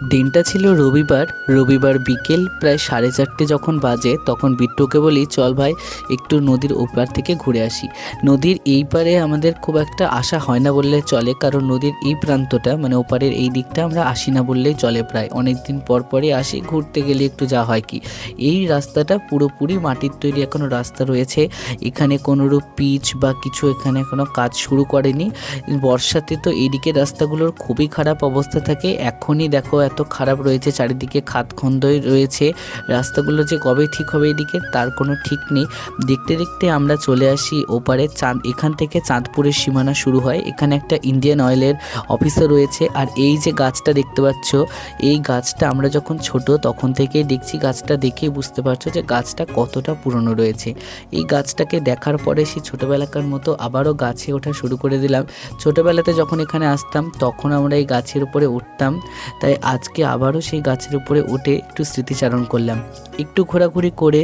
দিনটা ছিল রবিবার বিকেল প্রায় 4:30 যখন বাজে তখন বিট্টুকে বলি চল ভাই একটু নদীর ওপার থেকে ঘুরে আসি। নদীর এই পারে আমাদের খুব একটা আসা হয় না বললে চলে, কারণ নদীর এই প্রান্তটা মানে ওপারের এই দিকটা আমরা আসি না বললেই চলে, প্রায় অনেক দিন পর পরই আসি, ঘুরতে গেলে একটু যা হয় কি। এই রাস্তাটা পুরোপুরি মাটির তৈরি এখনও রাস্তা রয়েছে, এখানে কোনোরূপ পিচ বা কিছু এখানে এখনও কাজ শুরু করেনি। বর্ষাতে তো এইদিকে রাস্তাগুলোর খুবই খারাপ অবস্থা থাকে, এখনই দেখো এত খারাপ রয়েছে, চারিদিকে খাতখন্দই রয়েছে, রাস্তাগুলো যে কবে ঠিক হবে এদিকে তার কোনো ঠিক নেই। দেখতে দেখতে আমরা চলে আসি ওপারে এখান থেকে চাঁদপুরের সীমানা শুরু হয়, এখানে একটা ইন্ডিয়ান অয়েলের অফিসও রয়েছে। আর এই যে গাছটা দেখতে পাচ্ছ, এই গাছটা আমরা যখন ছোট তখন থেকেই দেখছি, গাছটা দেখেই বুঝতে পারছো যে গাছটা কতটা পুরনো রয়েছে। এই গাছটাকে দেখার পরে সেই ছোটোবেলাকার মতো আবারও গাছে ওঠা শুরু করে দিলাম। ছোটোবেলাতে যখন এখানে আসতাম তখন আমরা এই গাছের উপরে উঠতাম, তাই আজকে আবারও সেই গাছের উপরে উঠে একটু স্মৃতিচারণ করলাম, একটু ঘোরাঘুরি করে